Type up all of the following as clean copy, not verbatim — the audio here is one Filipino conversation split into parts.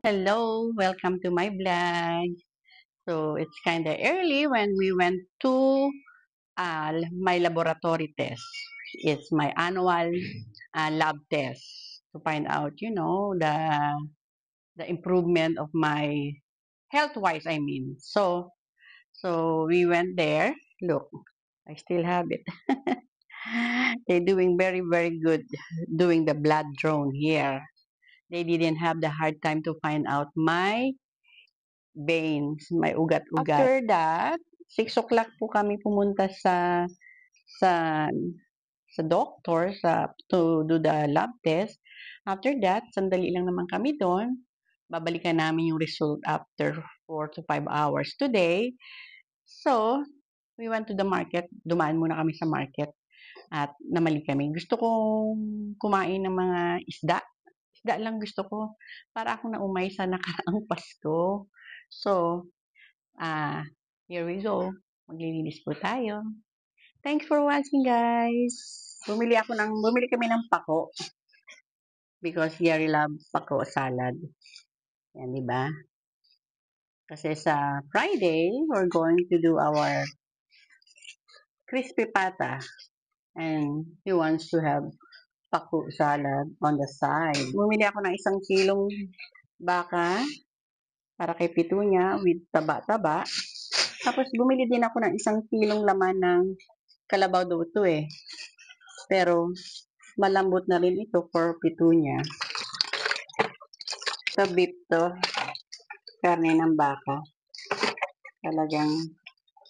Hello, welcome to my vlog. So it's kind of early when we went to my laboratory test. It's my annual lab test to find out, the improvement of my health-wise. I mean, so we went there. Look, I still have it. They're doing very, very good doing the blood drawn here. They didn't have the hard time to find out my veins, may ugat-ugat. After that, 6 o'clock po kami pumunta sa sa doctor to do the lab test. After that, sandali lang naman kami doon. Babalikan namin yung result after 4 to 5 hours today. So, we went to the market. Dumaan muna kami sa market at namali kami. Gusto kong kumain ng mga isda. Isda lang gusto ko para ako naumay sa nakaraang Pasko. So, here we go. Maglilinis po tayo. Thanks for watching, guys. Bumili kami ng pako because Yari loves pako salad. Yan, di ba? Kasi sa Friday, we're going to do our crispy pata. And he wants to have pako salad on the side. Bumili ako ng 1 kilong baka para kay Pitunya with taba-taba. Tapos bumili din ako ng 1 kilong laman ng kalabaw daw ito eh. Pero malambot na rin ito for Pitunya. Sa beef to, karne ng baka. Talagang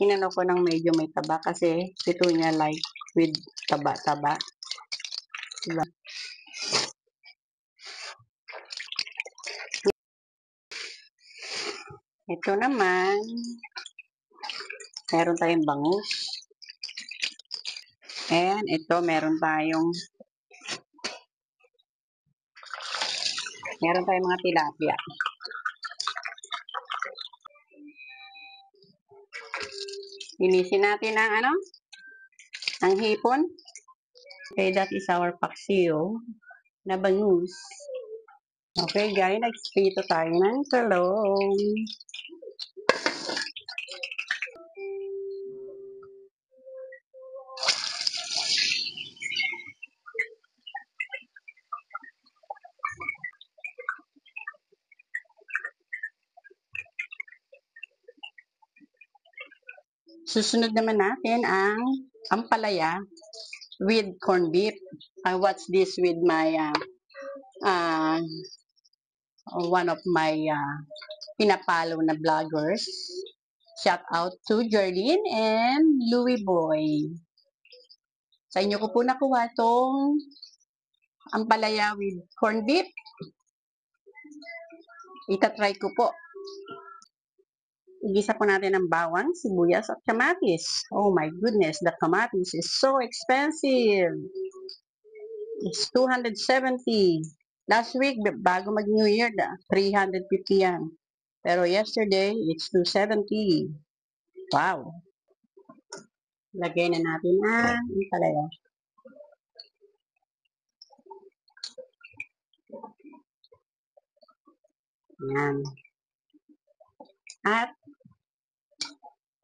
hinano ko ng medyo may taba kasi Pitunya like with taba-taba. Diba? Ito naman, meron tayong bangus. And ito, meron tayong mga tilapia. Linisin natin ang hipon. Okay, that is our paksiw na bangus. Okay, guys, nag-sprito tayo ng talong. Susunod naman natin ang ampalaya with corned beef. I watched this with my one of my pinapalo na vloggers. Shout out to Jerlyn and Louie Boy. Sa inyo ko po nakuha itong ampalaya with corned beef. Itatry ko po. Igisa po natin ang bawang, sibuyas at kamatis. Oh my goodness, the kamatis is so expensive. It's 270. Last week, bago mag-New Year, 350 yan. Pero yesterday, it's 270. Wow. Lagay na natin ang palaya. Yan. At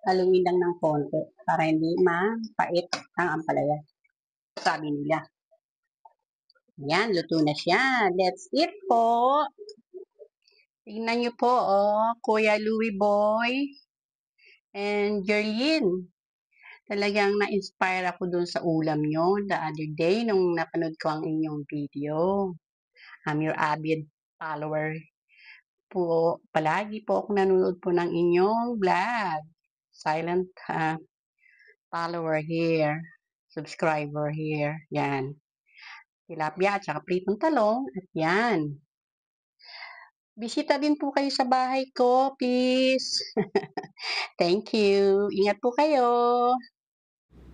haluin lang ng konti para hindi mapait ang ampalaya. Sabi nila. Yan, luto na siya. Let's eat po. Tingnan nyo po, Kuya Louie Boy and Jerlyn. Talagang na-inspire ako dun sa ulam nyo the other day nung napanood ko ang inyong video. I'm your avid follower po. Palagi po ako nanonood po ng inyong vlog. Silent follower here. Subscriber here. Yan. Tilapia at saka pritong talong. At yan. Bisita din po kayo sa bahay ko, please. Thank you. Ingat po kayo.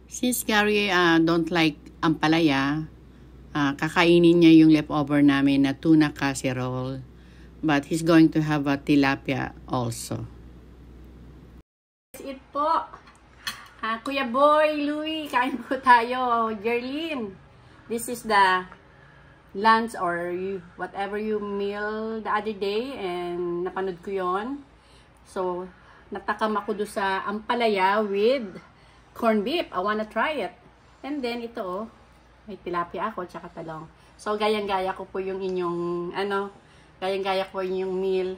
Since Gary don't like ampalaya, kakainin niya yung leftover namin na tuna casserole. But he's going to have a tilapia also. Let's eat po. Kuya Boy, Louie, kain po tayo. Jerlyn, this is the lunch or whatever you meal the other day, and napanood ko yon. So, natakam ako doon sa ampalaya with corned beef. I wanna try it. And then, ito may tilapia ako, tsaka talong. So, gayang-gaya ko po yung inyong, gayang-gaya ko yung meal.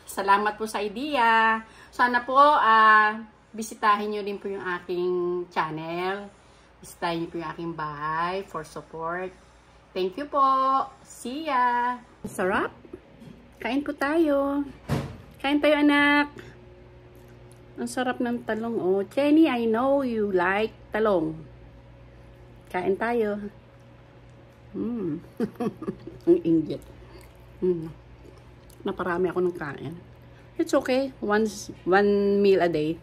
Salamat po sa idea. Sana po, bisitahin nyo din po yung aking channel. Bisitahin nyo po yung aking bahay for support. Thank you po. See ya. Sarap. Kain po tayo. Kain tayo, anak. Ang sarap ng talong. Oh, Jenny, I know you like talong. Kain tayo. Ang inggit. Naparami ako ng kain. It's okay. One meal a day.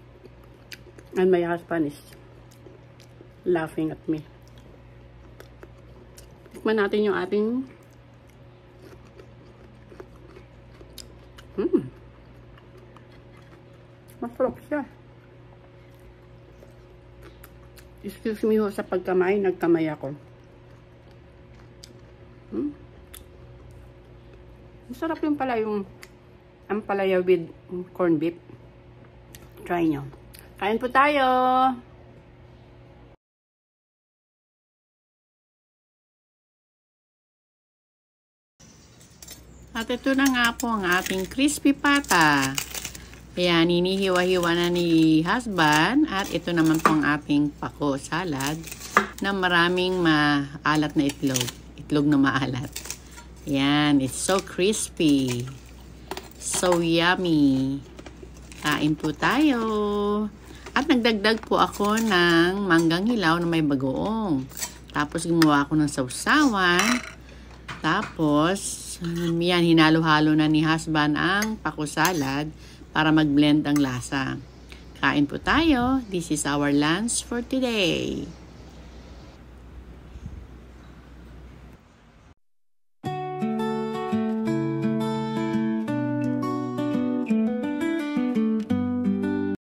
And my husband is laughing at me. Tikman natin yung ating masarap siya. Excuse me ho sa pagkamay, nagkamay ako. Masarap yung pala yung ampalaya with corned beef. Try nyo. Kain po tayo! At ito na nga po ang ating crispy pata. Ayan, hinihiwa-hiwa na ni husband. At ito naman po ang ating pako salad na maraming maalat na itlog. Itlog na maalat. Ayan, it's so crispy. So yummy. Kain po tayo. At nagdagdag po ako ng manggang hilaw na may bagoong. Tapos gumawa ako ng sausawan. Tapos, yan, hinalo-halo na ni husband ang pako salad para mag-blend ang lasa. Kain po tayo. This is our lunch for today.